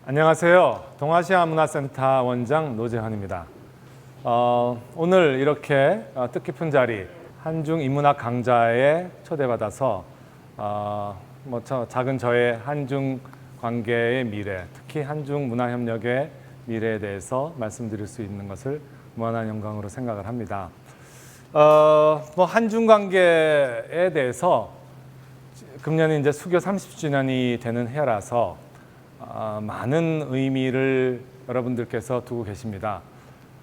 안녕하세요. 동아시아 문화센터 원장 노재환입니다. 오늘 이렇게 뜻깊은 자리 한중 인문학 강좌에 초대받아서 작은 저의 한중 관계의 미래, 특히 한중 문화협력의 미래에 대해서 말씀드릴 수 있는 것을 무한한 영광으로 생각을 합니다. 한중 관계에 대해서 금년이 이제 수교 30주년이 되는 해라서 많은 의미를 여러분들께서 두고 계십니다.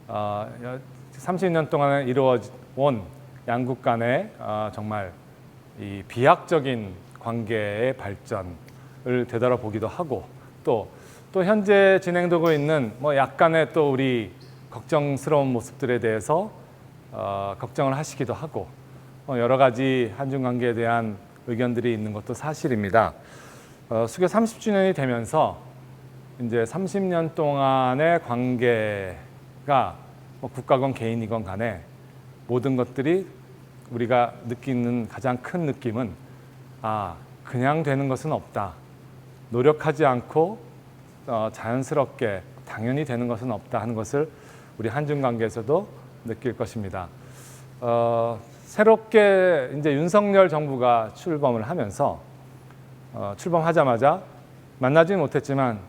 30년 동안 이루어온 양국 간의 정말 이 비약적인 관계의 발전을 되돌아보기도 하고 또 현재 진행되고 있는 약간의 또 우리 걱정스러운 모습들에 대해서 걱정을 하시기도 하고 여러 가지 한중 관계에 대한 의견들이 있는 것도 사실입니다. 수교 30주년이 되면서 이제 30년 동안의 관계가 국가건 개인이건 간에 모든 것들이 우리가 느끼는 가장 큰 느낌은 그냥 되는 것은 없다. 노력하지 않고 자연스럽게 당연히 되는 것은 없다 하는 것을 우리 한중 관계에서도 느낄 것입니다. 새롭게 이제 윤석열 정부가 출범을 하면서 출범하자마자 만나지는 못했지만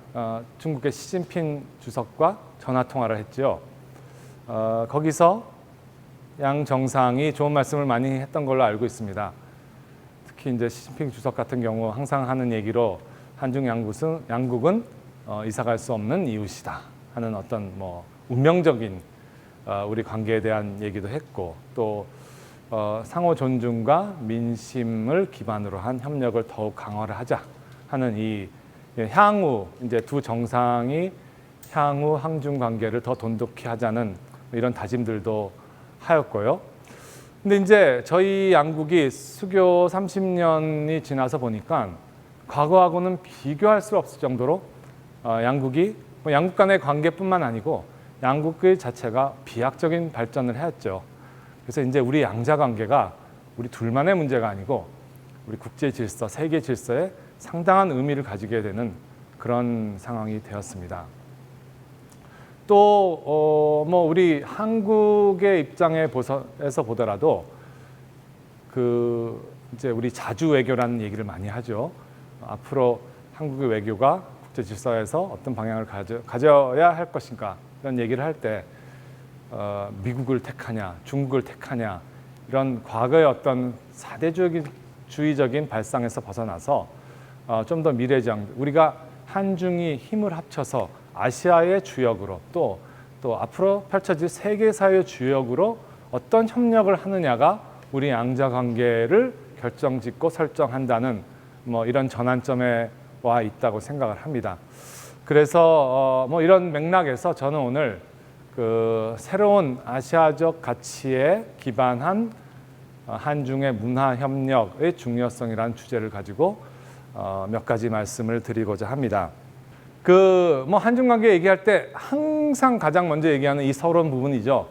중국의 시진핑 주석과 전화 통화를 했죠. 거기서 양 정상이 좋은 말씀을 많이 했던 걸로 알고 있습니다. 특히 이제 시진핑 주석 같은 경우 항상 하는 얘기로 한중 양국은 이사갈 수 없는 이웃이다 하는 어떤 운명적인 우리 관계에 대한 얘기도 했고 또 상호 존중과 민심을 기반으로 한 협력을 더욱 강화를 하자 하는 이 향후 이제 두 정상이 향후 한중 관계를 더 돈독히 하자는 이런 다짐들도 하였고요. 근데 이제 저희 양국이 수교 30년이 지나서 보니까 과거하고는 비교할 수 없을 정도로 양국이 양국 간의 관계뿐만 아니고 양국의 자체가 비약적인 발전을 했죠. 그래서 이제 우리 양자 관계가 우리 둘만의 문제가 아니고 우리 국제 질서, 세계 질서에 상당한 의미를 가지게 되는 그런 상황이 되었습니다. 또 우리 한국의 입장에서 보더라도 이제 우리 자주 외교라는 얘기를 많이 하죠. 앞으로 한국의 외교가 국제 질서에서 어떤 방향을 가져야 할 것인가 이런 얘기를 할 때 미국을 택하냐, 중국을 택하냐 이런 과거의 어떤 사대주의적인 발상에서 벗어나서 좀 더 미래지향, 우리가 한중이 힘을 합쳐서 아시아의 주역으로 또 앞으로 펼쳐질 세계사의 주역으로 어떤 협력을 하느냐가 우리 양자 관계를 결정짓고 설정한다는 이런 전환점에 와 있다고 생각을 합니다. 그래서 이런 맥락에서 저는 오늘 새로운 아시아적 가치에 기반한 한중의 문화 협력의 중요성이라는 주제를 가지고 몇 가지 말씀을 드리고자 합니다. 한중 관계 얘기할 때 항상 가장 먼저 얘기하는 이 서러운 부분이죠.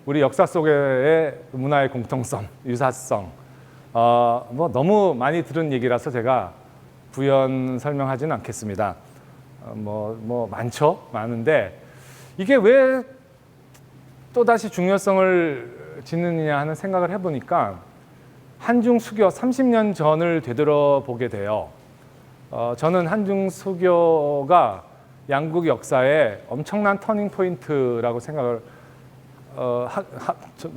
우리 역사 속의 문화의 공통성, 유사성. 너무 많이 들은 얘기라서 제가 부연 설명하지는 않겠습니다. 많은데 이게 왜 또다시 중요성을 짓느냐 하는 생각을 해보니까 한중 수교 30년 전을 되돌아보게 돼요. 저는 한중 수교가 양국 역사의 엄청난 터닝 포인트라고 생각을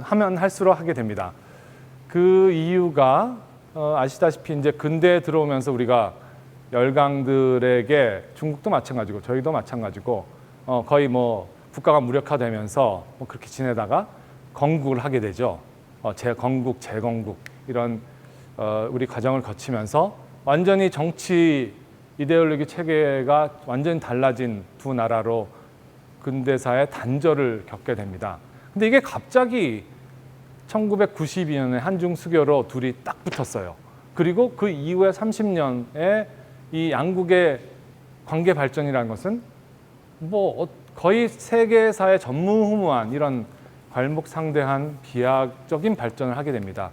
하면 할수록 하게 됩니다. 그 이유가 아시다시피 이제 근대에 들어오면서 우리가 열강들에게 중국도 마찬가지고 저희도 마찬가지고 거의 국가가 무력화되면서 그렇게 지내다가 건국을 하게 되죠. 재건국, 재건국 이런 우리 과정을 거치면서 완전히 정치 이데올로기 체계가 완전히 달라진 두 나라로 근대사의 단절을 겪게 됩니다. 근데 이게 갑자기 1992년에 한중 수교로 둘이 딱 붙었어요. 그리고 그 이후에 30년에 이 양국의 관계 발전이라는 것은 거의 세계사의 전무후무한 이런 괄목상대한 비약적인 발전을 하게 됩니다.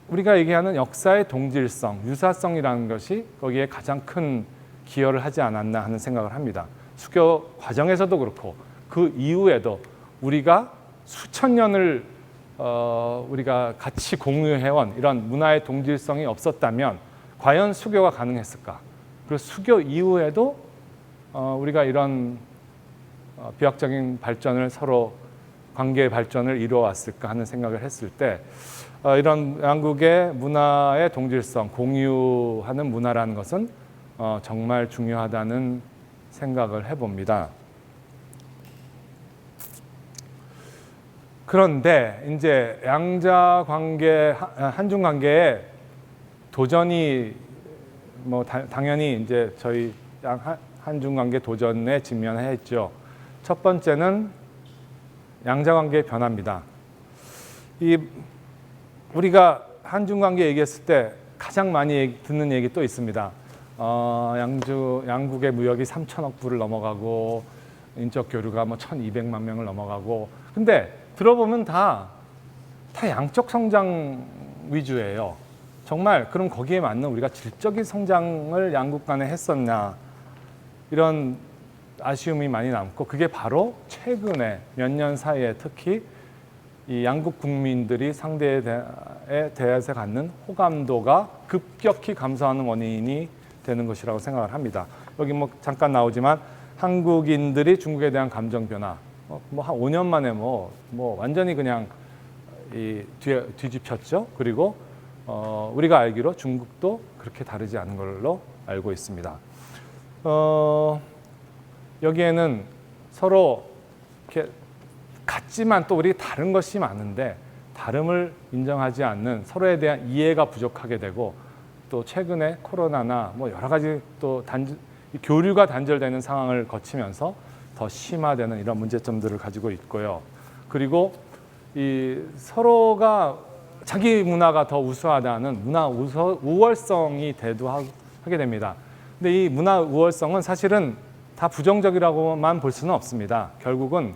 우리가 얘기하는 역사의 동질성, 유사성이라는 것이 거기에 가장 큰 기여를 하지 않았나 하는 생각을 합니다. 수교 과정에서도 그렇고 그 이후에도 우리가 수천 년을 우리가 같이 공유해온 이런 문화의 동질성이 없었다면 과연 수교가 가능했을까? 그리고 수교 이후에도 우리가 이런 비약적인 발전을 서로 관계의 발전을 이루어왔을까 하는 생각을 했을 때 이런 양국의 문화의 동질성, 공유하는 문화라는 것은 정말 중요하다는 생각을 해봅니다. 그런데 이제 양자 관계, 한중 관계에 도전이 당연히 이제 저희 한중 관계 도전에 직면했죠. 첫 번째는 양자 관계의 변화입니다. 우리가 한중 관계 얘기했을 때 가장 많이 듣는 얘기 또 있습니다. 양국의 무역이 3천억 불을 넘어가고 인적 교류가 1,200만 명을 넘어가고, 근데 들어보면 다 양적 성장 위주예요. 정말 그럼 거기에 맞는 우리가 질적인 성장을 양국 간에 했었냐, 이런 아쉬움이 많이 남고, 그게 바로 최근에 몇 년 사이에 특히 이 양국 국민들이 상대에 대해서 갖는 호감도가 급격히 감소하는 원인이 되는 것이라고 생각을 합니다. 여기 잠깐 나오지만 한국인들이 중국에 대한 감정 변화, 한 5년 만에 완전히 그냥 뒤집혔죠. 그리고 우리가 알기로 중국도 그렇게 다르지 않은 걸로 알고 있습니다. 여기에는 서로 이렇게 같지만 또 우리 다른 것이 많은데 다름을 인정하지 않는 서로에 대한 이해가 부족하게 되고, 또 최근에 코로나나 여러 가지 또 교류가 단절되는 상황을 거치면서 더 심화되는 이런 문제점들을 가지고 있고요. 그리고 이 서로가 자기 문화가 더 우수하다는 문화 우월성이 대두하게 됩니다. 근데 이 문화 우월성은 사실은 다 부정적이라고만 볼 수는 없습니다. 결국은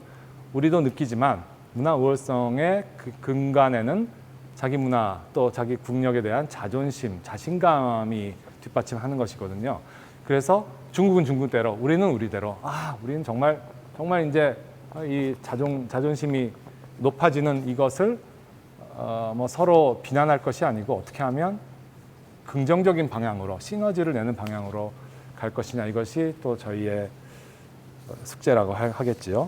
우리도 느끼지만 문화 우월성의 그 근간에는 자기 문화 또 자기 국력에 대한 자존심, 자신감이 뒷받침하는 것이거든요. 그래서 중국은 중국대로, 우리는 우리대로, 우리는 정말 이제 이 자존심이 높아지는 이것을 서로 비난할 것이 아니고 어떻게 하면 긍정적인 방향으로, 시너지를 내는 방향으로 갈 것이냐, 이것이 또 저희의 숙제라고 하겠지요.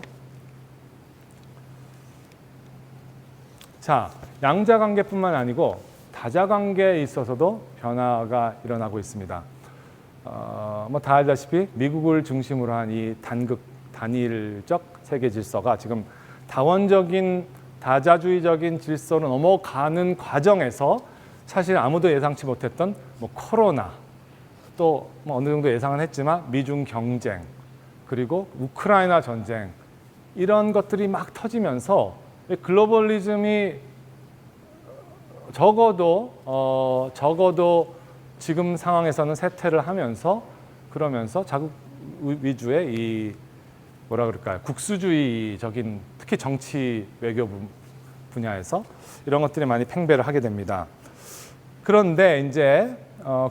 자, 양자 관계뿐만 아니고 다자 관계에 있어서도 변화가 일어나고 있습니다. 다 알다시피 미국을 중심으로 한 이 단일적 세계 질서가 지금 다원적인 다자주의적인 질서로 넘어가는 과정에서 사실 아무도 예상치 못했던 코로나, 또 어느 정도 예상은 했지만 미중 경쟁, 그리고 우크라이나 전쟁, 이런 것들이 막 터지면서 글로벌리즘이 적어도 지금 상황에서는 쇠퇴를 하면서, 그러면서 자국 위주의 이 국수주의적인, 특히 정치 외교 분야에서 이런 것들이 많이 팽배를 하게 됩니다. 그런데 이제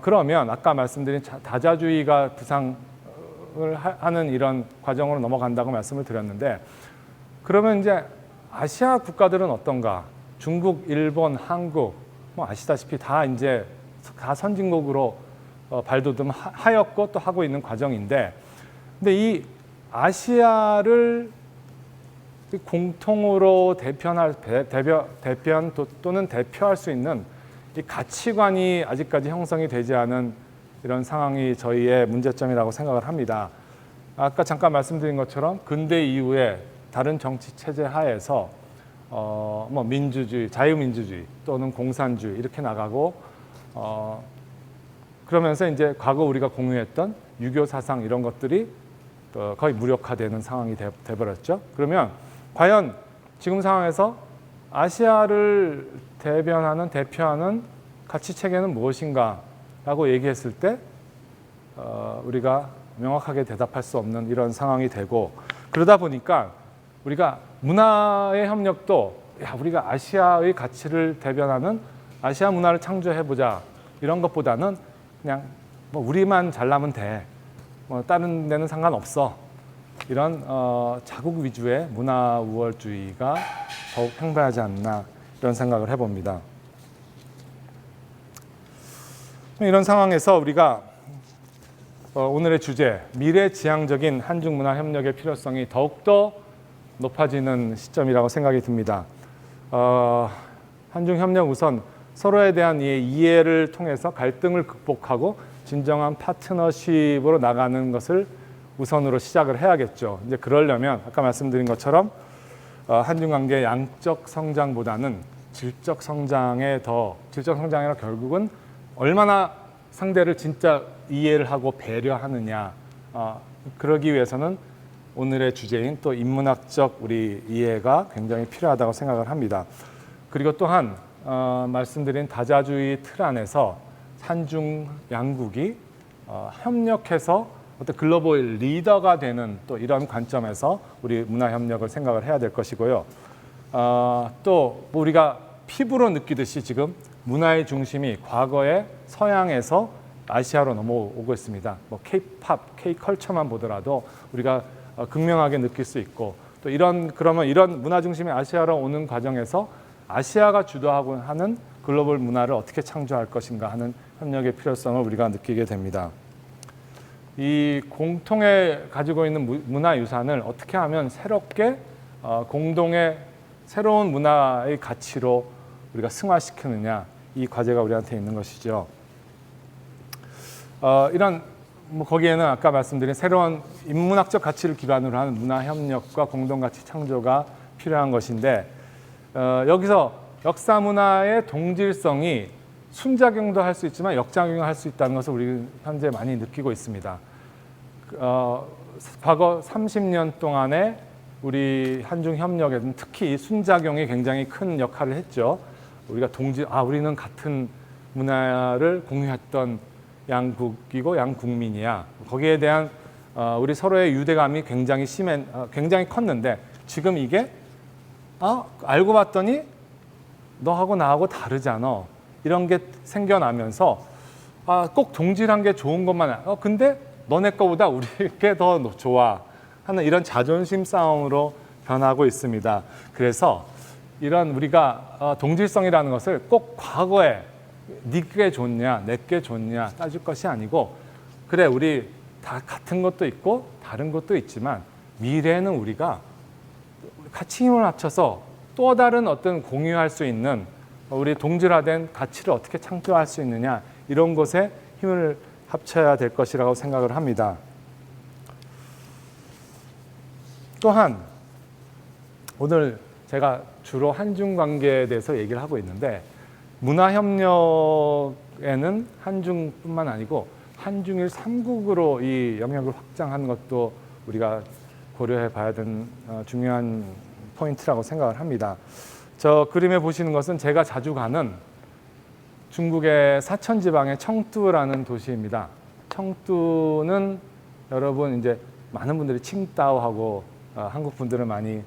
그러면 아까 말씀드린 다자주의가 부상을 하는 이런 과정으로 넘어간다고 말씀을 드렸는데, 그러면 이제 아시아 국가들은 어떤가? 중국, 일본, 한국, 아시다시피 다 이제 다 선진국으로 발돋움하였고 또 하고 있는 과정인데, 근데 이 아시아를 공통으로 대표할 수 있는 이 가치관이 아직까지 형성이 되지 않은 이런 상황이 저희의 문제점이라고 생각을 합니다. 아까 잠깐 말씀드린 것처럼 근대 이후에 다른 정치 체제 하에서 민주주의, 자유민주주의 또는 공산주의 이렇게 나가고, 그러면서 이제 과거 우리가 공유했던 유교 사상 이런 것들이 거의 무력화되는 상황이 돼버렸죠. 그러면 과연 지금 상황에서 아시아를 대표하는 가치 체계는 무엇인가라고 얘기했을 때 우리가 명확하게 대답할 수 없는 이런 상황이 되고, 그러다 보니까 우리가 문화의 협력도 우리가 아시아의 가치를 대변하는 아시아 문화를 창조해보자, 이런 것보다는 그냥 우리만 잘나면 돼, 뭐 다른 데는 상관없어. 이런 자국 위주의 문화 우월주의가 더욱 팽배하지 않나 이런 생각을 해봅니다. 이런 상황에서 우리가 오늘의 주제, 미래지향적인 한중문화 협력의 필요성이 더욱더 높아지는 시점이라고 생각이 듭니다. 한중협력 우선 서로에 대한 이해를 통해서 갈등을 극복하고 진정한 파트너십으로 나가는 것을 우선으로 시작을 해야겠죠. 이제 그러려면 아까 말씀드린 것처럼 한중 관계의 양적 성장보다는 질적 성장이라 결국은 얼마나 상대를 진짜 이해를 하고 배려하느냐. 그러기 위해서는 오늘의 주제인 또 인문학적 우리 이해가 굉장히 필요하다고 생각을 합니다. 그리고 또한 말씀드린 다자주의 틀 안에서 한중 양국이 협력해서 어떤 글로벌 리더가 되는 또 이런 관점에서 우리 문화협력을 생각을 해야 될 것이고요. 또 우리가 피부로 느끼듯이 지금 문화의 중심이 과거에 서양에서 아시아로 넘어오고 있습니다. 뭐 K-팝, K-컬처만 보더라도 우리가 극명하게 느낄 수 있고 또 그러면 이런 문화 중심의 아시아로 오는 과정에서 아시아가 주도하고 하는 글로벌 문화를 어떻게 창조할 것인가 하는 협력의 필요성을 우리가 느끼게 됩니다. 이 공통에 가지고 있는 문화유산을 어떻게 하면 새롭게 공동의 새로운 문화의 가치로 우리가 승화시키느냐, 이 과제가 우리한테 있는 것이죠. 이런 거기에는 아까 말씀드린 새로운 인문학적 가치를 기반으로 하는 문화협력과 공동가치 창조가 필요한 것인데 여기서 역사 문화의 동질성이 순작용도 할 수 있지만 역작용을 할 수 있다는 것을 우리 현재 많이 느끼고 있습니다. 과거 30년 동안에 우리 한중 협력에는 특히 순작용이 굉장히 큰 역할을 했죠. 우리가 우리는 같은 문화를 공유했던 양국이고 양국민이야. 거기에 대한 우리 서로의 유대감이 굉장히 컸는데 지금 이게 알고 봤더니 너하고 나하고 다르잖아. 이런 게 생겨나면서 꼭 동질한 게 좋은 것만 근데 너네 거보다 우리게 더 좋아 하는 이런 자존심 싸움으로 변하고 있습니다. 그래서 이런 우리가 동질성이라는 것을 꼭 과거에 네게 좋냐 내게 좋냐 따질 것이 아니고 그래 우리 다 같은 것도 있고 다른 것도 있지만 미래에는 우리가 같이 힘을 합쳐서 또 다른 어떤 공유할 수 있는 우리 동질화된 가치를 어떻게 창조할 수 있느냐 이런 것에 힘을 합쳐야 될 것이라고 생각을 합니다. 또한 오늘 제가 주로 한중 관계에 대해서 얘기를 하고 있는데 문화협력에는 한중뿐만 아니고 한중일 3국으로 이 영역을 확장하는 것도 우리가 고려해 봐야 되는 중요한 포인트라고 생각을 합니다. 저 그림에 보시는 것은 제가 자주 가는 중국의 사천지방의 청두라는 도시입니다. 청두는 여러분 이제 많은 분들이 칭다오하고 한국 분들은 많이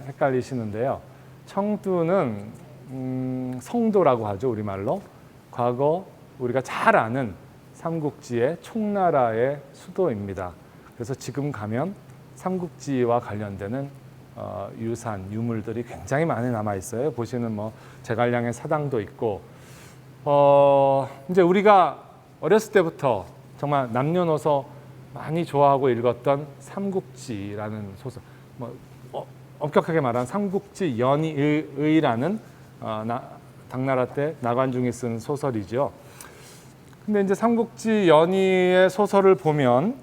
헷갈리시는데요. 청두는 성도라고 하죠, 우리말로. 과거 우리가 잘 아는 삼국지의 총나라의 수도입니다. 그래서 지금 가면 삼국지와 관련되는 유산, 유물들이 굉장히 많이 남아 있어요. 보시는 제갈량의 사당도 있고, 이제 우리가 어렸을 때부터 정말 남녀노소 많이 좋아하고 읽었던 삼국지라는 소설, 엄격하게 말하면 삼국지 연의라는 당나라 때 나관중이 쓴 소설이죠. 근데 이제 삼국지 연의의 소설을 보면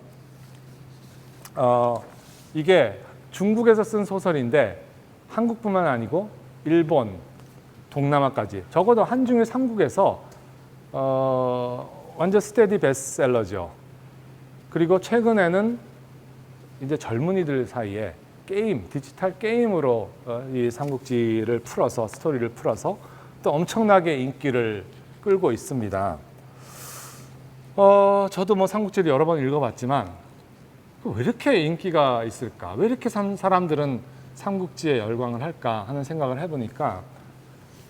이게 중국에서 쓴 소설인데 한국뿐만 아니고 일본, 동남아까지 적어도 한중일 3국에서 완전 스테디 베스트셀러죠. 그리고 최근에는 이제 젊은이들 사이에 디지털 게임으로 이 삼국지를 풀어서 스토리를 풀어서 또 엄청나게 인기를 끌고 있습니다. 저도 삼국지를 여러 번 읽어봤지만 왜 이렇게 인기가 있을까? 왜 이렇게 사람들은 삼국지에 열광을 할까 하는 생각을 해보니까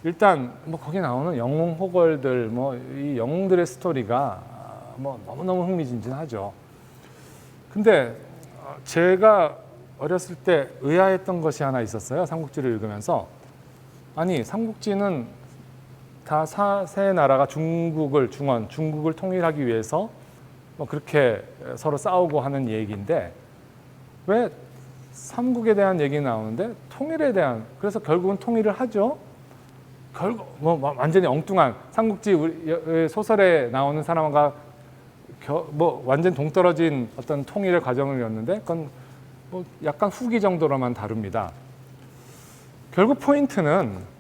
일단 거기 나오는 영웅 호걸들 이 영웅들의 스토리가 너무너무 흥미진진하죠. 근데 제가 어렸을 때 의아했던 것이 하나 있었어요. 삼국지를 읽으면서. 아니, 삼국지는 다 세 나라가 중국을 통일하기 위해서 뭐 그렇게 서로 싸우고 하는 얘기인데 왜 삼국에 대한 얘기 나오는데 통일에 대한, 그래서 결국은 통일을 하죠. 결국 뭐 완전히 엉뚱한 삼국지 소설에 나오는 사람과 뭐 완전 동떨어진 어떤 통일의 과정을 였는데 그건 뭐 약간 후기 정도로만 다룹니다. 결국 포인트는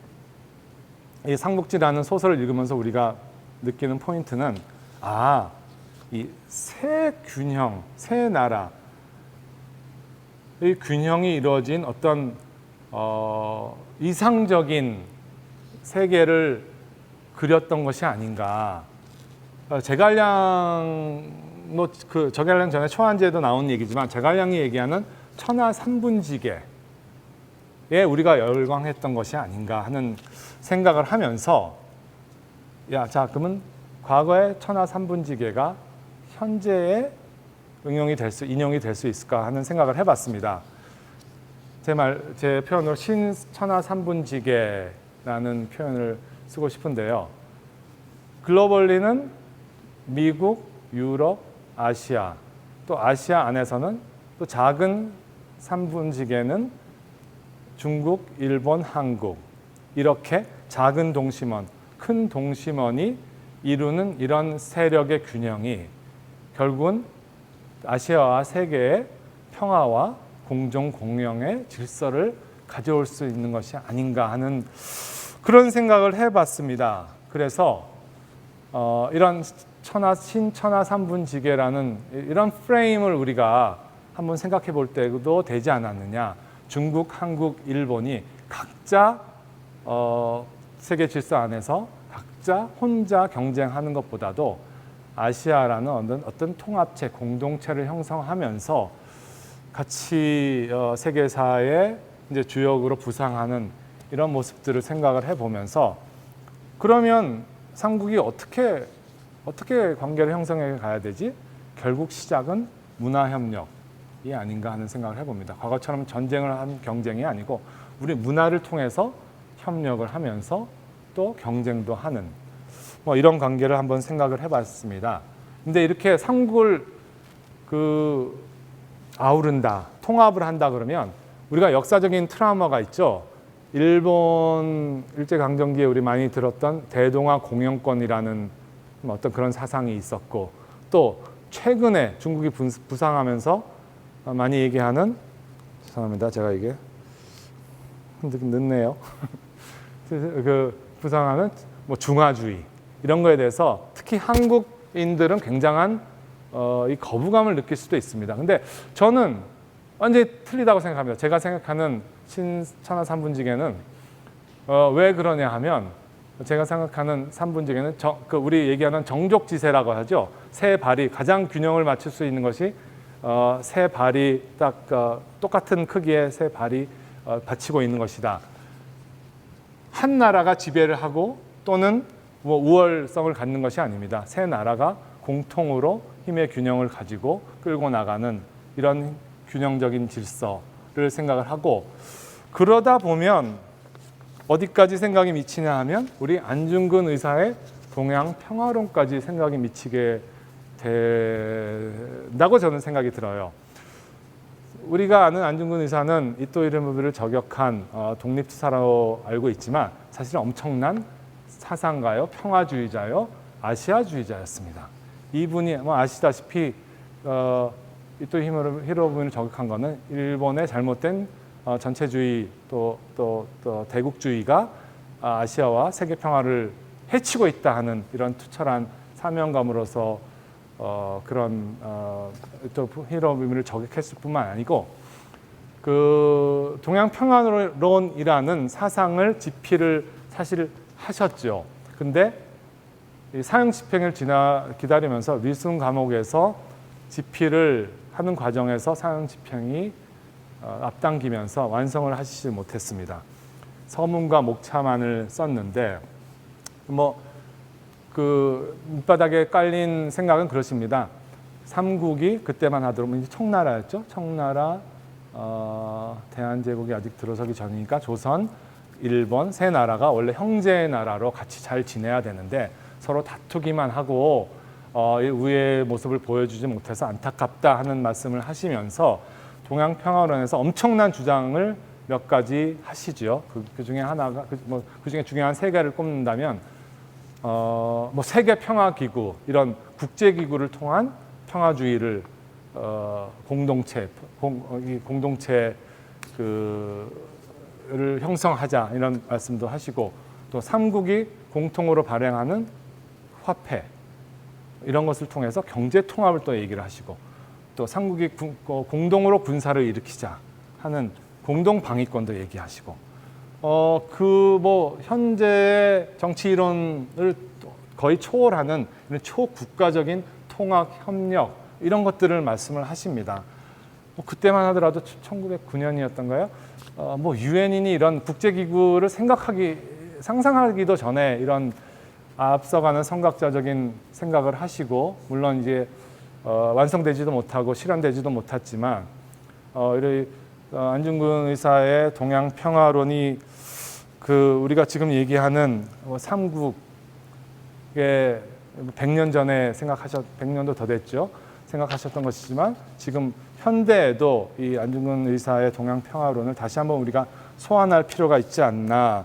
이 삼국지라는 소설을 읽으면서 우리가 느끼는 포인트는 이 세 균형, 세 나라의 균형이 이루어진 어떤 이상적인 세계를 그렸던 것이 아닌가. 제갈량 제갈량 전에 초한제에도 나온 얘기지만 제갈량이 얘기하는 천하 삼분지계에 우리가 열광했던 것이 아닌가 하는 생각을 하면서 그러면 과거의 천하 삼분지계가 현재의 인용이 될 수 있을까 하는 생각을 해봤습니다. 제 표현으로 신천하 삼분지계라는 표현을 쓰고 싶은데요. 글로벌리는 미국, 유럽, 아시아, 또 아시아 안에서는 또 작은 삼분지계는 중국, 일본, 한국, 이렇게 작은 동심원, 큰 동심원이 이루는 이런 세력의 균형이 결국은 아시아와 세계의 평화와 공정 공영의 질서를 가져올 수 있는 것이 아닌가 하는 그런 생각을 해봤습니다. 그래서 이런 신천하 삼분지계라는 이런 프레임을 우리가 한번 생각해 볼 때도 되지 않았느냐. 중국, 한국, 일본이 각자 세계 질서 안에서 각자 혼자 경쟁하는 것보다도 아시아라는 어떤 통합체, 공동체를 형성하면서 같이 세계사의 이제 주역으로 부상하는 이런 모습들을 생각을 해보면서 그러면 삼국이 어떻게 관계를 형성해 가야 되지? 결국 시작은 문화협력이 아닌가 하는 생각을 해봅니다. 과거처럼 전쟁을 한 경쟁이 아니고 우리 문화를 통해서 협력을 하면서 또 경쟁도 하는 뭐 이런 관계를 한번 생각을 해봤습니다. 근데 이렇게 삼국을 아우른다, 통합을 한다 그러면 우리가 역사적인 트라우마가 있죠. 일본 일제강점기에 우리 많이 들었던 대동아 공영권이라는 어떤 그런 사상이 있었고 또 최근에 중국이 부상하면서 많이 얘기하는, 죄송합니다. 제가 이게 늦네요. 부상하는 뭐 중화주의 이런 거에 대해서 특히 한국인들은 굉장한 이 거부감을 느낄 수도 있습니다. 근데 저는 완전히 틀리다고 생각합니다. 제가 생각하는 신천하 삼분지계는 왜 그러냐 하면 제가 생각하는 삼분지계는 우리 얘기하는 정족지세라고 하죠. 세 발이 가장 균형을 맞출 수 있는 것이 세 발이 딱 똑같은 크기의 세 발이 받치고 있는 것이다. 한 나라가 지배를 하고 또는 뭐 우월성을 갖는 것이 아닙니다. 세 나라가 공통으로 힘의 균형을 가지고 끌고 나가는 이런 균형적인 질서를 생각을 하고 그러다 보면 어디까지 생각이 미치냐 하면 우리 안중근 의사의 동양 평화론까지 생각이 미치게 된다고 저는 생각이 들어요. 우리가 아는 안중근 의사는 이토 히로부미를 저격한 독립투사로 알고 있지만 사실은 엄청난 사상가요, 평화주의자요, 아시아주의자였습니다. 이분이 아시다시피 이토 히로부미를 저격한 것은 일본의 잘못된 전체주의 또 대국주의가 아시아와 세계 평화를 해치고 있다 하는 이런 투철한 사명감으로서 그런 또 히로부미를 저격했을 뿐만 아니고 그 동양 평화론이라는 사상을 집필을 사실 하셨죠. 근데 사형 집행을 기다리면서 윌슨 감옥에서 집필을 하는 과정에서 사형 집행이 앞당기면서 완성을 하시지 못했습니다. 서문과 목차만을 썼는데 밑바닥에 깔린 생각은 그렇습니다. 삼국이 그때만 하더라도 이제 청나라였죠. 청나라, 대한제국이 아직 들어서기 전이니까 조선, 일본 세 나라가 원래 형제 나라로 같이 잘 지내야 되는데 서로 다투기만 하고 우애의 모습을 보여주지 못해서 안타깝다 하는 말씀을 하시면서 동양평화론에서 엄청난 주장을 몇 가지 하시죠. 그 중에 하나가 그 중에 중요한 세 개를 꼽는다면 세계 평화기구 이런 국제기구를 통한 평화주의를 공동체를 형성하자 이런 말씀도 하시고 또 삼국이 공통으로 발행하는 화폐 이런 것을 통해서 경제 통합을 또 얘기를 하시고 또 삼국이 공동으로 군사를 일으키자 하는 공동 방위권도 얘기하시고 현재의 정치 이론을 거의 초월하는 초국가적인 통합 협력 이런 것들을 말씀을 하십니다. 그때만 하더라도 1909년이었던가요? 유엔이니 이런 국제기구를 상상하기도 전에 이런 앞서가는 선각자적인 생각을 하시고 물론 이제 완성되지도 못하고 실현되지도 못했지만 안중근 의사의 동양평화론이 우리가 지금 얘기하는 삼국의 100년 전에 100년도 더 됐죠. 생각하셨던 것이지만 지금 현대에도 이 안중근 의사의 동양평화론을 다시 한번 우리가 소환할 필요가 있지 않나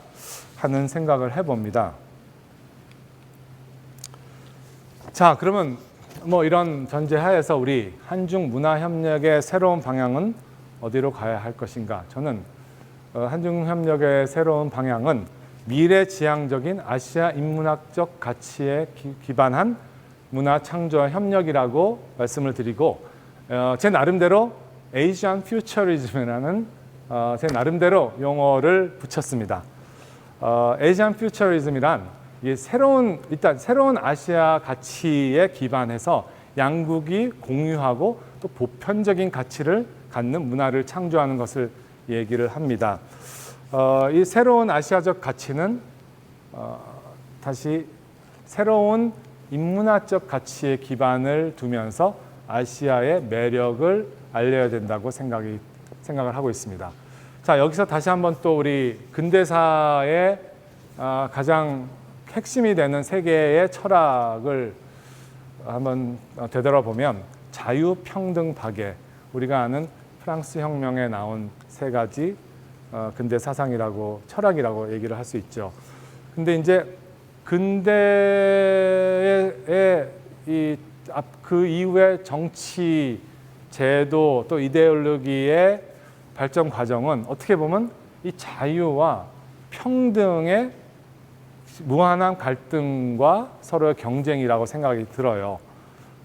하는 생각을 해봅니다. 자, 그러면 이런 전제하에서 우리 한중 문화협력의 새로운 방향은 어디로 가야 할 것인가? 저는 한중 협력의 새로운 방향은 미래지향적인 아시아 인문학적 가치에 기반한 문화창조와 협력이라고 말씀을 드리고 제 나름대로 Asian Futurism이라는 제 나름대로 용어를 붙였습니다. Asian Futurism이란 새로운 아시아 가치에 기반해서 양국이 공유하고 또 보편적인 가치를 갖는 문화를 창조하는 것을 얘기를 합니다. 이 새로운 아시아적 가치는 다시 새로운 인문화적 가치에 기반을 두면서 아시아의 매력을 알려야 된다고 생각을 하고 있습니다. 자, 여기서 다시 한번 또 우리 근대사의 가장 핵심이 되는 세계의 철학을 한번 되돌아보면 자유, 평등, 박애, 우리가 아는 프랑스 혁명에 나온 세 가지 근대 사상이라고 철학이라고 얘기를 할 수 있죠. 근데 이제 근대의 그 이후의 정치, 제도 또 이데올로기의 발전 과정은 어떻게 보면 이 자유와 평등의 무한한 갈등과 서로의 경쟁이라고 생각이 들어요.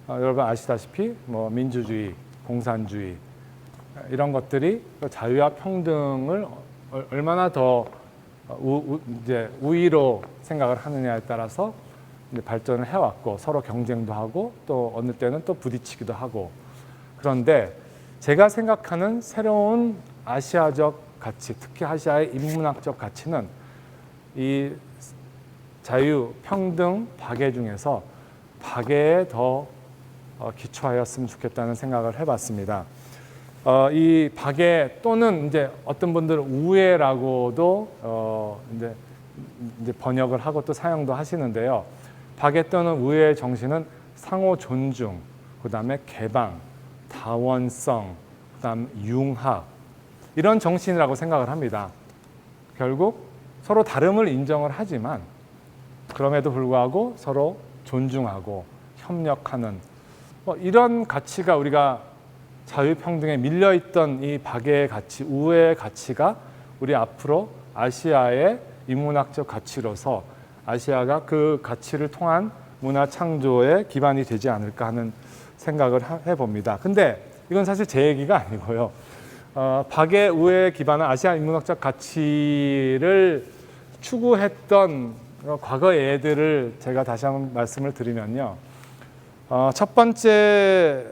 여러분 아시다시피 민주주의, 공산주의 이런 것들이 자유와 평등을 얼마나 더 우위로 생각을 하느냐에 따라서 발전을 해왔고 서로 경쟁도 하고 또 어느 때는 또 부딪히기도 하고 그런데 제가 생각하는 새로운 아시아적 가치, 특히 아시아의 인문학적 가치는 이 자유, 평등, 박애 중에서 박애에 더 기초하였으면 좋겠다는 생각을 해봤습니다. 이 박애 또는 이제 어떤 분들은 우애라고도 이제 번역을 하고 또 사용도 하시는데요. 박애 또는 우애의 정신은 상호 존중, 그다음에 개방, 다원성, 그다음 융합 이런 정신이라고 생각을 합니다. 결국 서로 다름을 인정을 하지만 그럼에도 불구하고 서로 존중하고 협력하는 이런 가치가 우리가 자유평등에 밀려있던 이 박애의 가치, 우애의 가치가 우리 앞으로 아시아의 인문학적 가치로서 아시아가 그 가치를 통한 문화 창조의 기반이 되지 않을까 하는 생각을 해봅니다. 근데 이건 사실 제 얘기가 아니고요. 박애, 우애에 기반한 아시아 인문학적 가치를 추구했던 과거 예들을 제가 다시 한번 말씀을 드리면요. 첫 번째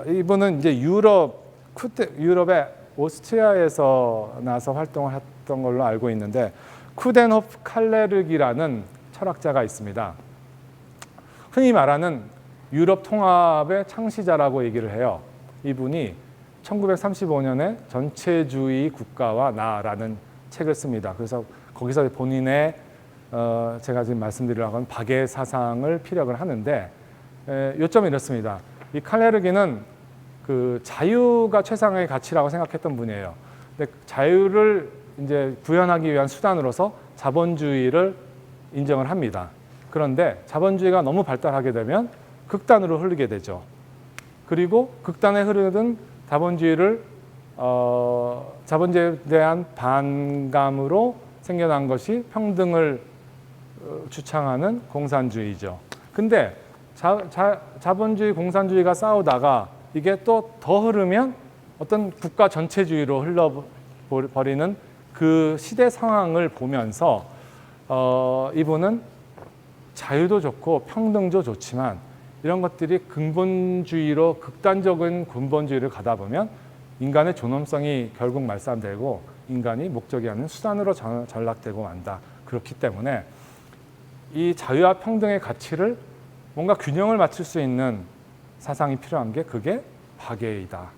이분은 이제 유럽의 오스트리아에서 나서 활동을 했던 걸로 알고 있는데 쿠덴호프 칼레르기라는 철학자가 있습니다. 흔히 말하는 유럽 통합의 창시자라고 얘기를 해요. 이분이 1935년에 전체주의 국가와 나라는 책을 씁니다. 그래서 거기서 본인의 제가 지금 말씀드리려고 하는 박애 사상을 피력을 하는데 요점이 이렇습니다. 이 칼레르기는 그 자유가 최상의 가치라고 생각했던 분이에요. 근데 자유를 이제 구현하기 위한 수단으로서 자본주의를 인정을 합니다. 그런데 자본주의가 너무 발달하게 되면 극단으로 흐르게 되죠. 그리고 극단에 흐르는 자본주의에 대한 반감으로 생겨난 것이 평등을 주창하는 공산주의죠. 근데 자본주의, 공산주의가 싸우다가 이게 또 더 흐르면 어떤 국가 전체주의로 흘러버리는 그 시대 상황을 보면서 이분은 자유도 좋고 평등도 좋지만 이런 것들이 근본주의로 극단적인 근본주의를 가다 보면 인간의 존엄성이 결국 말살되고 인간이 목적이 아닌 수단으로 전락되고 만다. 그렇기 때문에 이 자유와 평등의 가치를 뭔가 균형을 맞출 수 있는 사상이 필요한 게 그게 박애이다.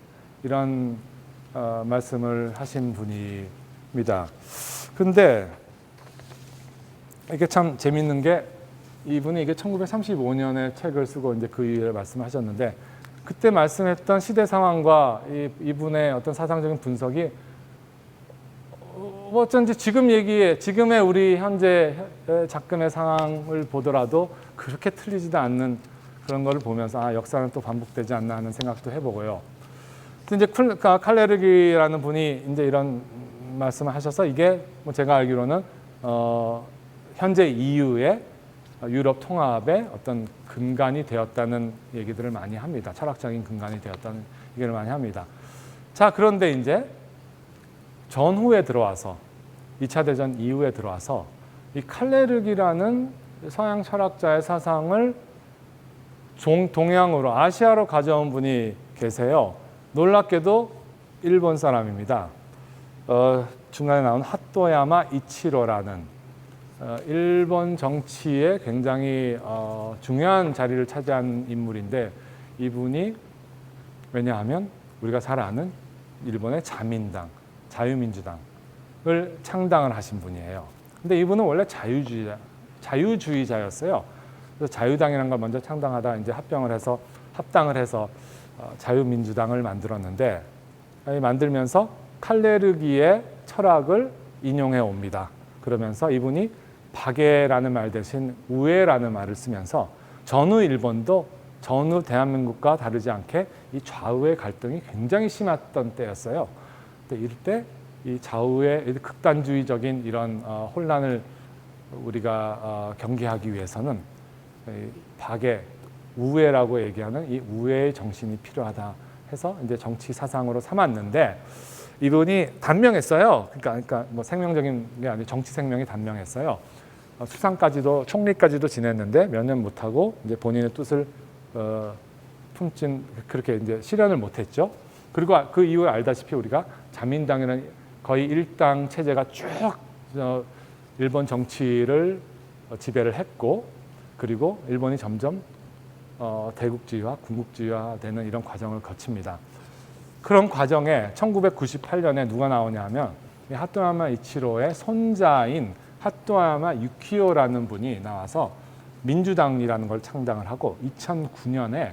이런 말씀을 하신 분입니다. 근데 이게 참 재밌는 게 이분이 이게 1935년에 책을 쓰고 이제 그 이후에 말씀하셨는데 그때 말씀했던 시대 상황과 이분의 어떤 사상적인 분석이 어쩐지 지금의 우리 현재 작금의 상황을 보더라도 그렇게 틀리지도 않는 그런 거를 보면서 역사는 또 반복되지 않나 하는 생각도 해보고요. 이제 칼레르기라는 분이 이제 이런 말씀을 하셔서 이게 뭐 제가 알기로는 현재 EU의 유럽 통합의 어떤 근간이 되었다는 얘기들을 많이 합니다. 철학적인 근간이 되었다는 얘기를 많이 합니다. 자, 그런데 이제 전후에 들어와서 2차 대전 이후에 들어와서 이 칼레르기라는 서양 철학자의 사상을 동양으로 아시아로 가져온 분이 계세요. 놀랍게도 일본 사람입니다. 중간에 나온 핫도야마 이치로라는 일본 정치에 굉장히 중요한 자리를 차지한 인물인데 이분이 왜냐하면 우리가 잘 아는 일본의 자민당, 자유민주당을 창당을 하신 분이에요. 근데 이분은 원래 자유주의자였어요. 그래서 자유당이라는 걸 먼저 창당하다 이제 합당을 해서 자유민주당을 만들었는데 만들면서 칼레르기의 철학을 인용해 옵니다. 그러면서 이분이 박애라는 말 대신 우애라는 말을 쓰면서 전후 일본도 전후 대한민국과 다르지 않게 이 좌우의 갈등이 굉장히 심했던 때였어요. 근데 이럴 때 이 좌우의 극단주의적인 이런 혼란을 우리가 경계하기 위해서는 박애, 우애라고 얘기하는 이 우애의 정신이 필요하다 해서 이제 정치 사상으로 삼았는데 이분이 단명했어요. 그러니까 뭐 생명적인 게 아니고 정치 생명이 단명했어요. 수상까지도 총리까지도 지냈는데 몇 년 못하고 이제 본인의 뜻을 품진 그렇게 이제 실현을 못했죠. 그리고 그 이후에 알다시피 우리가 자민당이라는 거의 일당 체제가 쭉 일본 정치를 지배를 했고 그리고 일본이 점점 대국주의와 군국주의화 되는 이런 과정을 거칩니다. 그런 과정에 1998년에 누가 나오냐 하면 핫도야마 이치로의 손자인 핫도야마 유키오라는 분이 나와서 민주당이라는 걸 창당을 하고 2009년에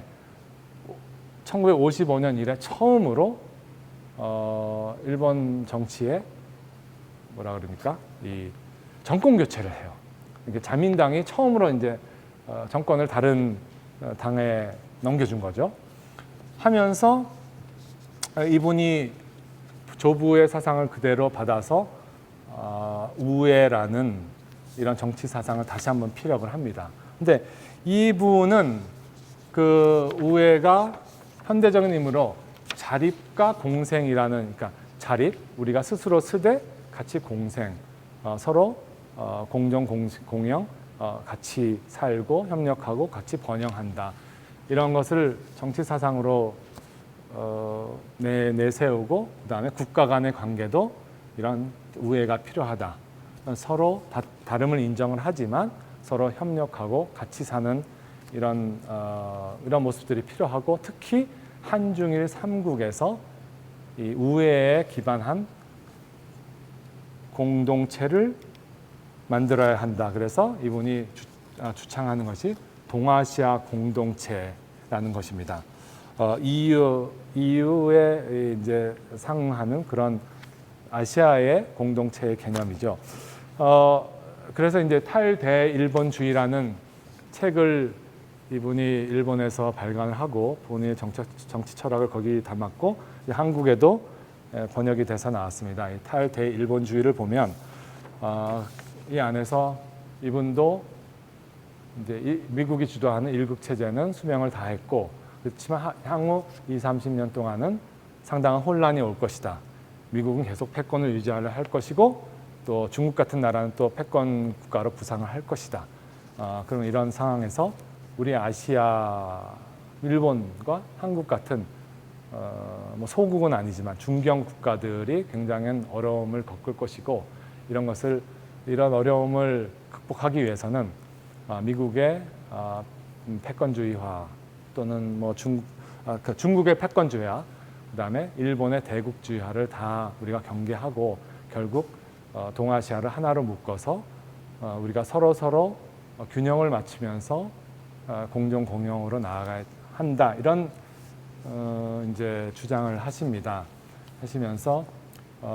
1955년 이래 처음으로 일본 정치에 뭐라 그럽니까? 이 정권 교체를 해요. 이게 자민당이 처음으로 이제 정권을 다른 당에 넘겨준 거죠. 하면서 이분이 조부의 사상을 그대로 받아서 우애라는 이런 정치 사상을 다시 한번 피력을 합니다. 근데 이분은 그 우애가 현대적인 의미로 자립과 공생이라는 그러니까 자립 우리가 스스로 쓰되 같이 공생 서로 공정 공영 같이 살고 협력하고 같이 번영한다 이런 것을 정치 사상으로 내세우고 그다음에 국가 간의 관계도 이런 우애가 필요하다. 서로 다름을 인정을 하지만 서로 협력하고 같이 사는 이런 모습들이 필요하고 특히 한중일 3국에서 이 우애에 기반한 공동체를 만들어야 한다. 그래서 이분이 주창하는 것이 동아시아 공동체라는 것입니다. EU에 이제 상응하는 그런 아시아의 공동체의 개념이죠. 그래서 이제 탈대일본주의라는 책을 이분이 일본에서 발간을 하고 본인의 정치 철학을 거기 담았고 한국에도 번역이 돼서 나왔습니다. 이 탈대일본주의를 보면 이 안에서 이분도 이제 미국이 주도하는 일국 체제는 수명을 다했고 그렇지만 향후 20-30년 동안은 상당한 혼란이 올 것이다. 미국은 계속 패권을 유지하려 할 것이고 또 중국 같은 나라는 또 패권 국가로 부상을 할 것이다. 그럼 이런 상황에서 우리 아시아, 일본과 한국 같은 뭐 소국은 아니지만 중견 국가들이 굉장히 어려움을 겪을 것이고 이런 어려움을 극복하기 위해서는 미국의 패권주의화 또는 뭐 중국의 패권주의화, 그다음에 일본의 대국주의화를 다 우리가 경계하고 결국 동아시아를 하나로 묶어서 우리가 서로 균형을 맞추면서 공존 공영으로 나아가야 한다. 이런 이제 주장을 하시면서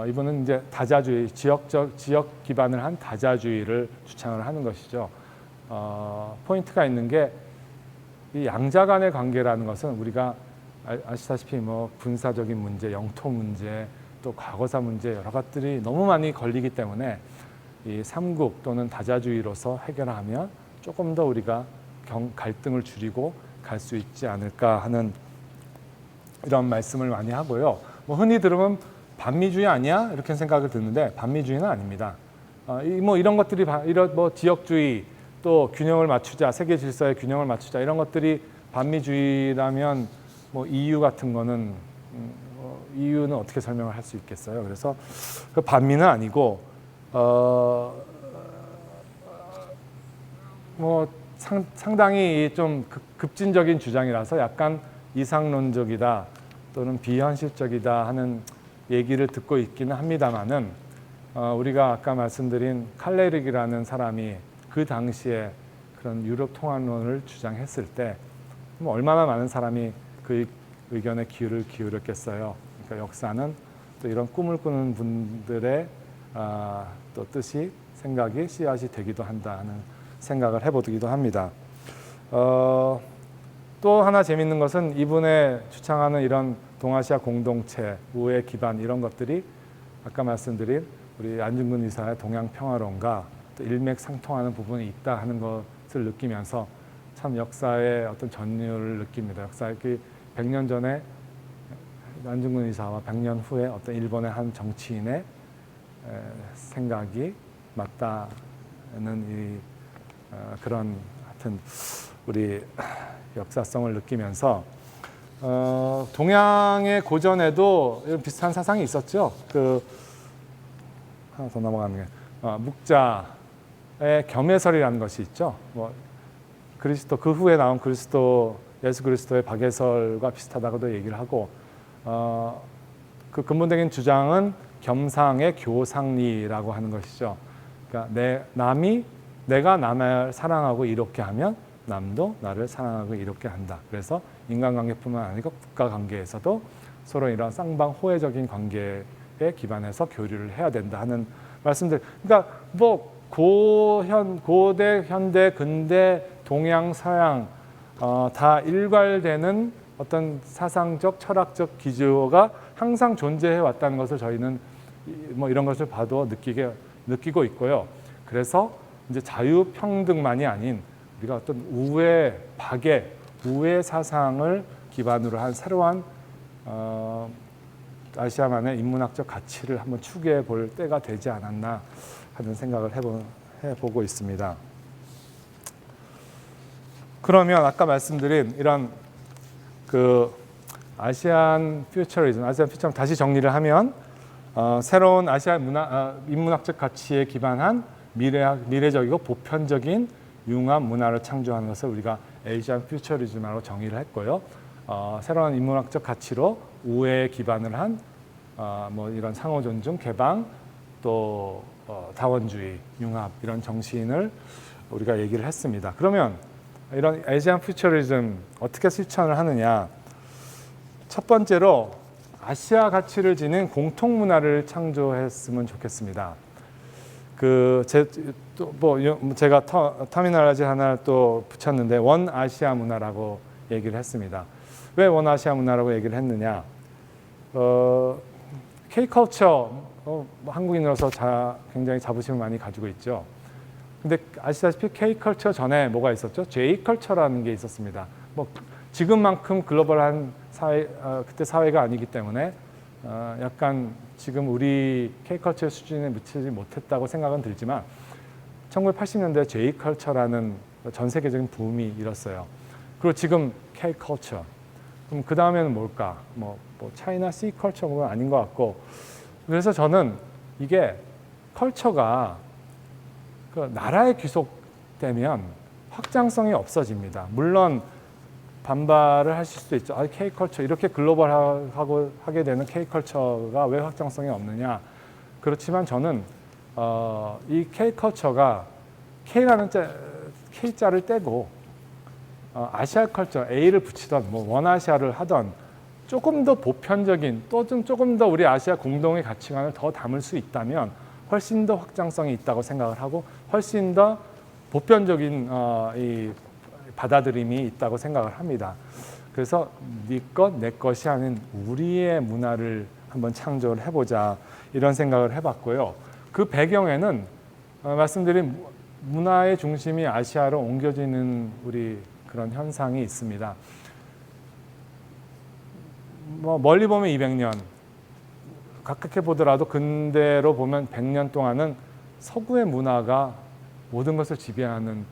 이분은 이제 다자주의, 지역 기반을 한 다자주의를 주창을 하는 것이죠. 포인트가 있는 게 이 양자 간의 관계라는 것은 우리가 아시다시피 뭐 군사적인 문제, 영토 문제, 또 과거사 문제 여러 것들이 너무 많이 걸리기 때문에 이 삼국 또는 다자주의로서 해결하면 조금 더 우리가 갈등을 줄이고 갈 수 있지 않을까 하는 이런 말씀을 많이 하고요. 뭐 흔히 들으면 반미주의 아니야? 이렇게 생각을 듣는데 반미주의는 아닙니다. 뭐 이런 것들이 이런 뭐 지역주의 또 균형을 맞추자, 세계 질서의 균형을 맞추자 이런 것들이 반미주의라면 뭐 EU 같은 거는 EU는 어떻게 설명을 할 수 있겠어요? 그래서 그 반미는 아니고 뭐 상당히 좀 급진적인 주장이라서 약간 이상론적이다 또는 비현실적이다 하는 얘기를 듣고 있기는 합니다만은 우리가 아까 말씀드린 칼레릭이라는 사람이 그 당시에 그런 유럽 통합론을 주장했을 때 뭐 얼마나 많은 사람이 그 의견에 귀를 기울였겠어요. 그러니까 역사는 또 이런 꿈을 꾸는 분들의 또 뜻이 생각이 씨앗이 되기도 한다 하는 생각을 해보기도 합니다. 또 하나 재밌는 것은 이분의 주창하는 이런 동아시아 공동체, 우애 기반 이런 것들이 아까 말씀드린 우리 안중근 의사의 동양평화론과 또 일맥상통하는 부분이 있다 하는 것을 느끼면서 참 역사의 어떤 전율을 느낍니다. 역사의 100년 전에 안중근 의사와 100년 후에 어떤 일본의 한 정치인의 생각이 맞다는 그런 하여튼 우리 역사성을 느끼면서 동양의 고전에도 이런 비슷한 사상이 있었죠. 하나 더 넘어가는 게 묵자의 겸해설이라는 것이 있죠. 뭐 그리스도 그 후에 나온 예수 그리스도의 박해설과 비슷하다고도 얘기를 하고 그 근본적인 주장은 겸상의 교상리라고 하는 것이죠. 그러니까 내가 남을 사랑하고 이롭게 하면 남도 나를 사랑하고 이롭게 한다. 그래서 인간관계뿐만 아니고 국가관계에서도 서로 이런 쌍방호혜적인 관계에 기반해서 교류를 해야 된다 하는 말씀들. 그러니까 뭐 고대, 현대, 근대, 동양, 서양 다 일괄되는 어떤 사상적, 철학적 기조가 항상 존재해 왔다는 것을 저희는 뭐 이런 것을 봐도 느끼고 있고요. 그래서 이제 자유평등만이 아닌 우리가 어떤 우애 사상을 기반으로 한 새로운 아시아만의 인문학적 가치를 한번 추구해 볼 때가 되지 않았나 하는 생각을 해보고 있습니다. 그러면 아까 말씀드린 이런 아시안 퓨처리즘 다시 정리를 하면 새로운 아시아 인문학적 가치에 기반한 미래적이고 보편적인 융합 문화를 창조하는 것을 우리가 에이시안 퓨처리즘이라고 정의를 했고요. 새로운 인문학적 가치로 우애에 기반을 한 뭐 이런 상호 존중, 개방, 또 다원주의, 융합 이런 정신을 우리가 얘기를 했습니다. 그러면 이런 에이시안 퓨처리즘 어떻게 실천을 하느냐? 첫 번째로 아시아 가치를 지닌 공통 문화를 창조했으면 좋겠습니다. 제가 터미널라지 하나 또 붙였는데 원 아시아 문화라고 얘기를 했습니다. 왜 원 아시아 문화라고 얘기를 했느냐? K컬처, 한국인으로서 굉장히 자부심을 많이 가지고 있죠. 근데 아시다시피 K컬처 전에 뭐가 있었죠? J컬처라는 게 있었습니다. 뭐 지금만큼 글로벌한 사회, 그때 사회가 아니기 때문에 약간 지금 우리 K컬처 수준에 미치지 못했다고 생각은 들지만 1980년대 J컬처라는 전 세계적인 붐이 일었어요. 그리고 지금 K컬처. 그럼 그 다음에는 뭘까? 뭐 차이나 C컬처는 아닌 것 같고, 그래서 저는 이게 컬처가 그 나라에 귀속되면 확장성이 없어집니다. 물론 반발을 하실 수도 있죠. K컬처 이렇게 글로벌하고 하게 되는 K컬처가 왜 확장성이 없느냐. 그렇지만 저는 이 K컬처가 K라는 K자를 떼고 아시아 컬처 A를 붙이던 뭐 원아시아를 하던 조금 더 보편적인 또 좀 조금 더 우리 아시아 공동의 가치관을 더 담을 수 있다면 훨씬 더 확장성이 있다고 생각을 하고 훨씬 더 보편적인 이 받아들임이 있다고 생각을 합니다. 그래서 네 것, 내 것이 아닌 우리의 문화를 한번 창조를 해보자 이런 생각을 해봤고요. 그 배경에는 말씀드린 문화의 중심이 아시아로 옮겨지는 우리 그런 현상이 있습니다. 뭐 멀리 보면 200년, 가깝게 보더라도 근대로 보면 100년 동안은 서구의 문화가 모든 것을 지배하는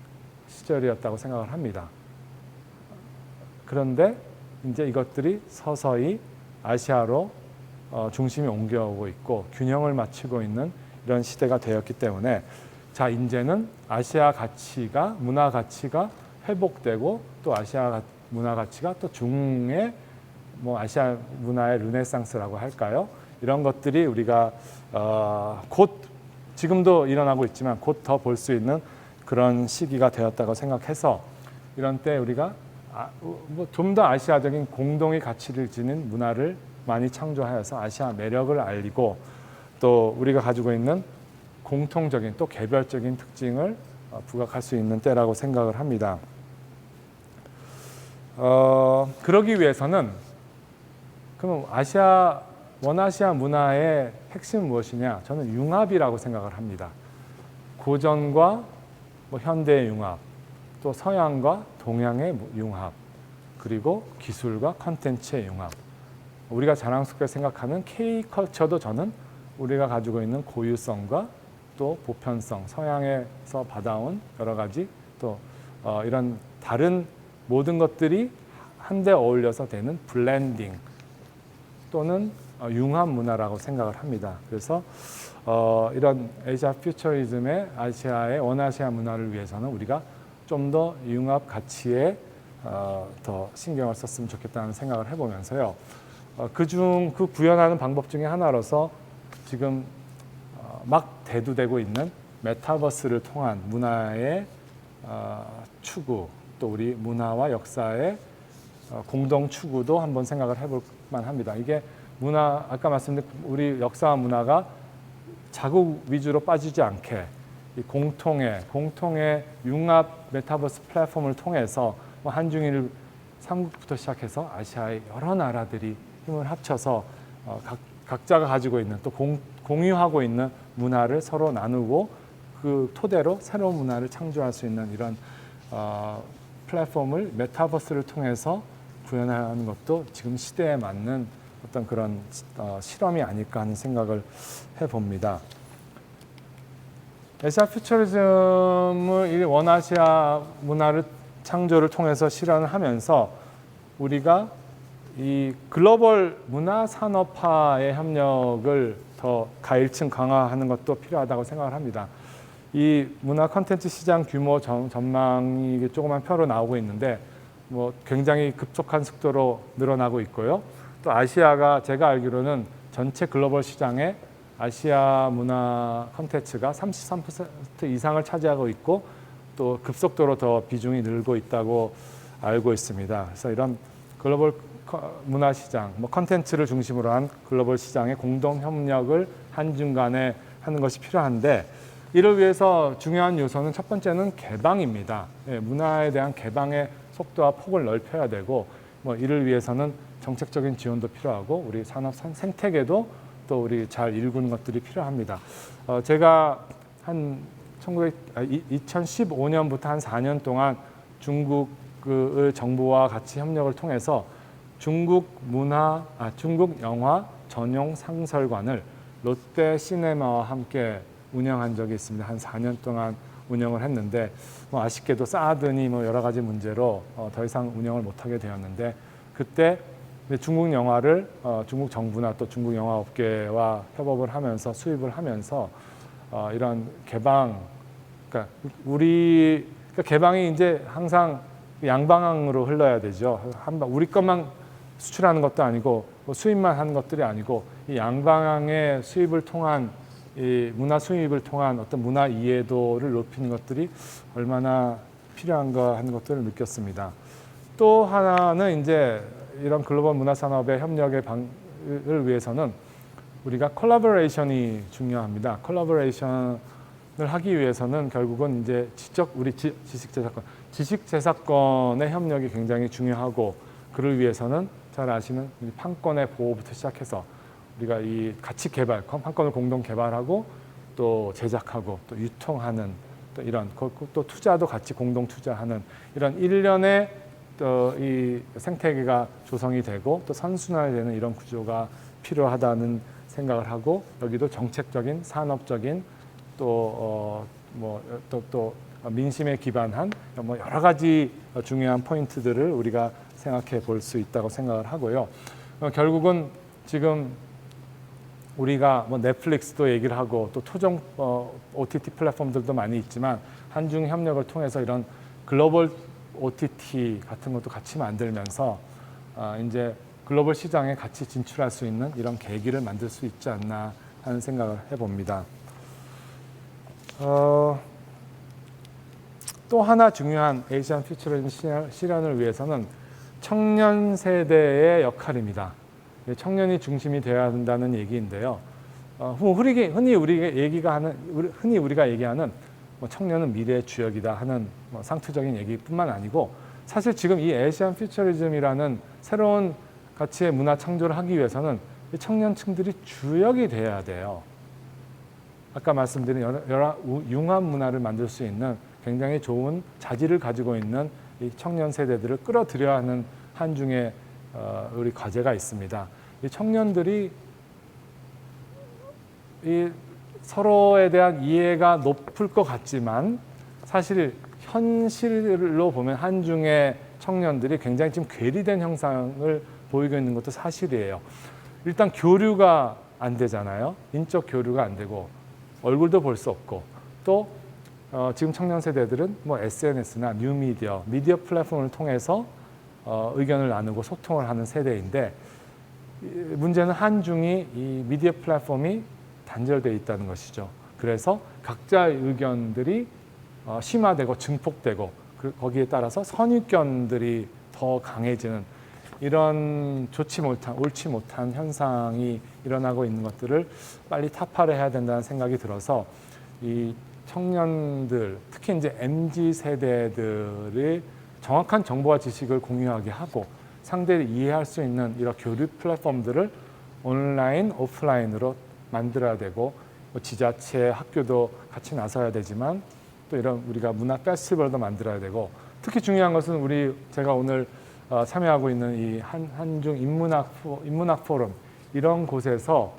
시절이었다고 생각을 합니다. 그런데 이제 이것들이 서서히 아시아로 중심이 옮겨오고 있고 균형을 맞추고 있는 이런 시대가 되었기 때문에 자, 이제는 아시아 가치가, 문화 가치가 회복되고 또 아시아 문화 가치가 또 중에 뭐 아시아 문화의 르네상스라고 할까요? 이런 것들이 우리가 곧 지금도 일어나고 있지만 곧 더 볼 수 있는 그런 시기가 되었다고 생각해서 이런 때 우리가 좀 더 아시아적인 공동의 가치를 지닌 문화를 많이 창조하여서 아시아 매력을 알리고 또 우리가 가지고 있는 공통적인 또 개별적인 특징을 부각할 수 있는 때라고 생각을 합니다. 그러기 위해서는 그럼 원아시아 문화의 핵심은 무엇이냐? 저는 융합이라고 생각을 합니다. 고전과 뭐 현대의 융합, 또 서양과 동양의 융합, 그리고 기술과 컨텐츠의 융합. 우리가 자랑스럽게 생각하는 K컬처도 저는 우리가 가지고 있는 고유성과 또 보편성, 서양에서 받아온 여러 가지 또 이런 다른 모든 것들이 한데 어울려서 되는 블렌딩 또는 융합 문화라고 생각을 합니다. 그래서 이런 아시아 퓨처리즘의 아시아의 원아시아 문화를 위해서는 우리가 좀 더 융합 가치에 더 신경을 썼으면 좋겠다는 생각을 해보면서요. 그 구현하는 방법 중에 하나로서 지금 막 대두되고 있는 메타버스를 통한 문화의 추구, 또 우리 문화와 역사의 공동 추구도 한번 생각을 해볼 만합니다. 이게 문화, 아까 말씀드린 우리 역사와 문화가 자국 위주로 빠지지 않게 이 공통의 융합 메타버스 플랫폼을 통해서 한중일 삼국부터 시작해서 아시아의 여러 나라들이 힘을 합쳐서 각자가 가지고 있는 또 공유하고 있는 문화를 서로 나누고 그 토대로 새로운 문화를 창조할 수 있는 이런 플랫폼을 메타버스를 통해서 구현하는 것도 지금 시대에 맞는 어떤 그런 실험이 아닐까 하는 생각을 해봅니다. 아시아 퓨처리즘을 이 원아시아 문화를 창조를 통해서 실현을 하면서 우리가 이 글로벌 문화 산업화의 협력을 더 가일층 강화하는 것도 필요하다고 생각을 합니다. 이 문화 콘텐츠 시장 규모 전망이 조그만 표로 나오고 있는데 뭐 굉장히 급속한 속도로 늘어나고 있고요. 또 아시아가 제가 알기로는 전체 글로벌 시장의 아시아 문화 콘텐츠가 33% 이상을 차지하고 있고 또 급속도로 더 비중이 늘고 있다고 알고 있습니다. 그래서 이런 글로벌 문화 시장, 뭐 콘텐츠를 중심으로 한 글로벌 시장의 공동 협력을 한중 간에 하는 것이 필요한데 이를 위해서 중요한 요소는 첫 번째는 개방입니다. 예, 문화에 대한 개방의 속도와 폭을 넓혀야 되고 뭐 이를 위해서는 정책적인 지원도 필요하고 우리 산업 생태계도 또 우리 잘 일구는 것들이 필요합니다. 제가 한 2015년부터 한 4년 동안 중국 정부와 같이 협력을 통해서 중국 영화 전용 상설관을 롯데 시네마와 함께 운영한 적이 있습니다. 한 4년 동안 운영을 했는데 뭐 아쉽게도 사드니 뭐 여러 가지 문제로 더 이상 운영을 못하게 되었는데 그때 중국 영화를 중국 정부나 또 중국 영화업계와 협업을 하면서 수입을 하면서 이런 개방, 그러니까 개방이 이제 항상 양방향으로 흘러야 되죠. 우리 것만 수출하는 것도 아니고 수입만 하는 것들이 아니고 이 양방향의 수입을 통한 이 문화 수입을 통한 어떤 문화 이해도를 높이는 것들이 얼마나 필요한가 하는 것들을 느꼈습니다. 또 하나는 이제 이런 글로벌 문화 산업의 협력을 위해서는 우리가 콜라보레이션이 중요합니다. 콜라보레이션을 하기 위해서는 결국은 이제 우리 지식재산권의 협력이 굉장히 중요하고 그를 위해서는 잘 아시는 판권의 보호부터 시작해서 우리가 이 같이 판권을 공동 개발하고 또 제작하고 또 유통하는 또 이런 또 투자도 같이 공동 투자하는 이런 일련의 또 이 생태계가 조성이 되고 또 선순환되는 이런 구조가 필요하다는 생각을 하고 여기도 정책적인 산업적인 또 민심에 기반한 뭐 여러 가지 중요한 포인트들을 우리가 생각해 볼 수 있다고 생각을 하고요. 결국은 지금 우리가 뭐 넷플릭스도 얘기를 하고 또 토종 OTT 플랫폼들도 많이 있지만 한중 협력을 통해서 이런 글로벌 OTT 같은 것도 같이 만들면서 이제 글로벌 시장에 같이 진출할 수 있는 이런 계기를 만들 수 있지 않나 하는 생각을 해봅니다. 또 하나 중요한 에이시안 퓨처리즘 실현을 위해서는 청년 세대의 역할입니다. 청년이 중심이 되어야 한다는 얘기인데요. 흔히 우리가 얘기하는 뭐 청년은 미래의 주역이다 하는 뭐 상투적인 얘기뿐만 아니고 사실 지금 이 에이시안 퓨처리즘이라는 새로운 가치의 문화 창조를 하기 위해서는 이 청년층들이 주역이 돼야 돼요. 아까 말씀드린 여러 융합 문화를 만들 수 있는 굉장히 좋은 자질을 가지고 있는 이 청년 세대들을 끌어들여야 하는 한중의 우리 과제가 있습니다. 이 청년들이 이 서로에 대한 이해가 높을 것 같지만 사실 현실로 보면 한중의 청년들이 굉장히 지금 괴리된 형상을 보이고 있는 것도 사실이에요. 일단 교류가 안 되잖아요. 인적 교류가 안 되고 얼굴도 볼 수 없고 또 지금 청년 세대들은 뭐 SNS나 뉴미디어, 미디어 플랫폼을 통해서 의견을 나누고 소통을 하는 세대인데 문제는 한중이 이 미디어 플랫폼이 단절되어 있다는 것이죠. 그래서 각자의 의견들이 심화되고 증폭되고 거기에 따라서 선입견들이 더 강해지는 이런 옳지 못한 현상이 일어나고 있는 것들을 빨리 타파를 해야 된다는 생각이 들어서 이 청년들, 특히 이제 MZ 세대들이 정확한 정보와 지식을 공유하게 하고 상대를 이해할 수 있는 이런 교류 플랫폼들을 온라인, 오프라인으로 만들어야 되고 지자체, 학교도 같이 나서야 되지만 또 이런 우리가 문화 페스티벌도 만들어야 되고 특히 중요한 것은 제가 오늘 참여하고 있는 이 한중 인문학 포럼 이런 곳에서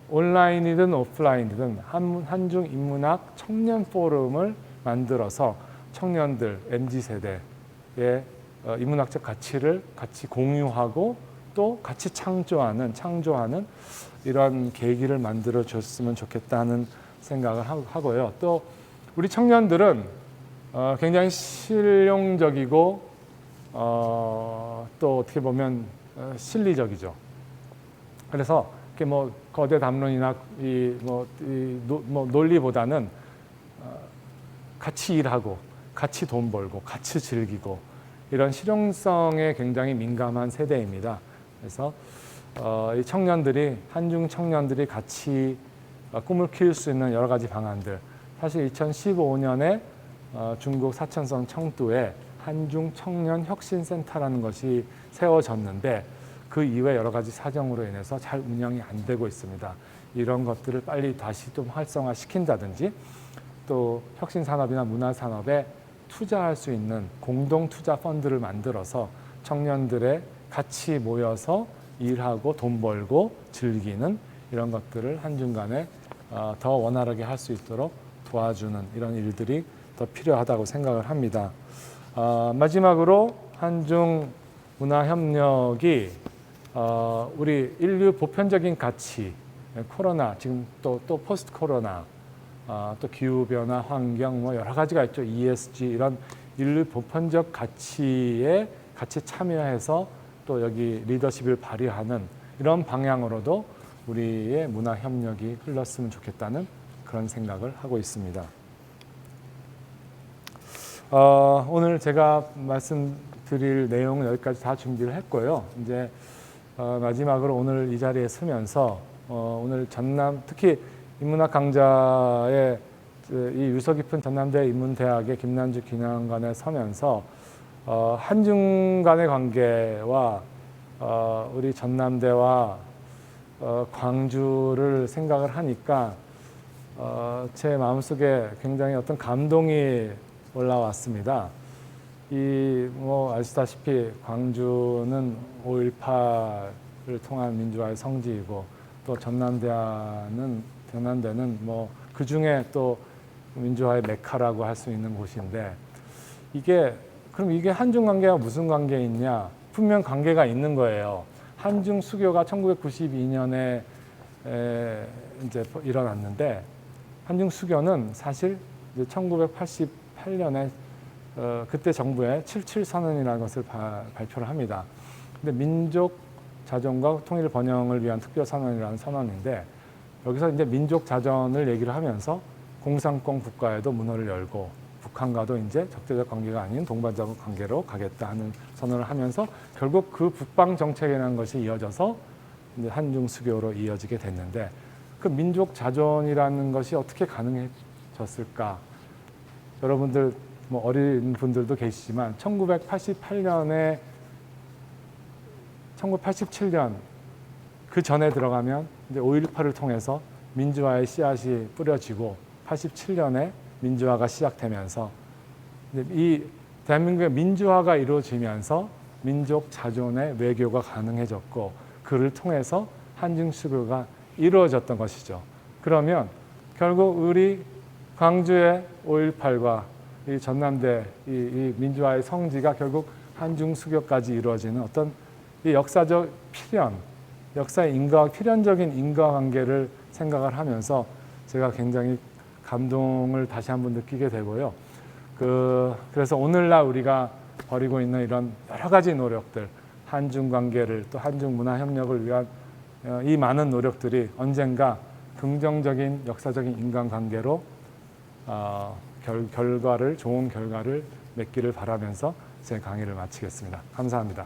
온라인이든 오프라인이든 한중 인문학 청년 포럼을 만들어서 청년들, MZ 세대의 인문학적 가치를 같이 공유하고 또 같이 창조하는 이런 계기를 만들어 줬으면 좋겠다는 생각을 하고요. 또 우리 청년들은 굉장히 실용적이고 또 어떻게 보면 실리적이죠. 그래서 이렇게 뭐 거대 담론이나 논리보다는 같이 일하고 같이 돈 벌고 같이 즐기고 이런 실용성에 굉장히 민감한 세대입니다. 그래서 이 청년들이 한중 청년들이 같이 꿈을 키울 수 있는 여러 가지 방안들, 사실 2015년에 중국 사천성 청두에 한중 청년 혁신센터라는 것이 세워졌는데 그 이외 여러 가지 사정으로 인해서 잘 운영이 안 되고 있습니다. 이런 것들을 빨리 다시 좀 활성화시킨다든지 또 혁신산업이나 문화산업에 투자할 수 있는 공동투자 펀드를 만들어서 청년들의 같이 모여서 일하고 돈 벌고 즐기는 이런 것들을 한중 간에 더 원활하게 할 수 있도록 도와주는 이런 일들이 더 필요하다고 생각을 합니다. 마지막으로 한중 문화협력이 우리 인류 보편적인 가치, 코로나, 지금 또 포스트 코로나, 또 기후변화, 환경, 뭐 여러 가지가 있죠. ESG, 이런 인류 보편적 가치에 같이 참여해서 또 여기 리더십을 발휘하는 이런 방향으로도 우리의 문화협력이 흘렀으면 좋겠다는 그런 생각을 하고 있습니다. 오늘 제가 말씀드릴 내용은 여기까지 다 준비를 했고요. 이제 마지막으로 오늘 이 자리에 서면서 오늘 전남, 특히 인문학 강좌의 이 유서 깊은 전남대 인문대학의 김난주 기념관에 서면서 한중 간의 관계와 우리 전남대와 광주를 생각을 하니까 제 마음속에 굉장히 어떤 감동이 올라왔습니다. 뭐 아시다시피 광주는 5.18을 통한 민주화의 성지이고 또 전남대는 뭐 그 중에 또 민주화의 메카라고 할 수 있는 곳인데 그럼 이게 한중 관계가 무슨 관계 있냐? 분명 관계가 있는 거예요. 한중 수교가 1992년에 이제 일어났는데 한중 수교는 사실 이제 1988년에 그때 정부의 77 선언이라는 것을 발표를 합니다. 근데 민족 자존과 통일 번영을 위한 특별 선언이라는 선언인데 여기서 이제 민족 자존을 얘기를 하면서 공산권 국가에도 문호를 열고 북한과도 이제 적대적 관계가 아닌 동반자적 관계로 가겠다 하는 선언을 하면서 결국 그 북방 정책이라는 것이 이어져서 이제 한중 수교로 이어지게 됐는데 그 민족 자존이라는 것이 어떻게 가능해졌을까? 여러분들 뭐 어린 분들도 계시지만 1987년 그 전에 들어가면 이제 5.18을 통해서 민주화의 씨앗이 뿌려지고 87년에 민주화가 시작되면서 이 대한민국의 민주화가 이루어지면서 민족 자존의 외교가 가능해졌고 그를 통해서 한중 수교가 이루어졌던 것이죠. 그러면 결국 우리 광주의 5.18과 이 전남대 이 민주화의 성지가 결국 한중 수교까지 이루어지는 어떤 이 역사적 필연, 역사의 필연적인 인과관계를 생각을 하면서 제가 굉장히 감동을 다시 한번 느끼게 되고요. 그래서 오늘날 우리가 벌이고 있는 이런 여러 가지 노력들, 한중 관계를 또 한중 문화 협력을 위한 이 많은 노력들이 언젠가 긍정적인 역사적인 인간관계로 좋은 결과를 맺기를 바라면서 제 강의를 마치겠습니다. 감사합니다.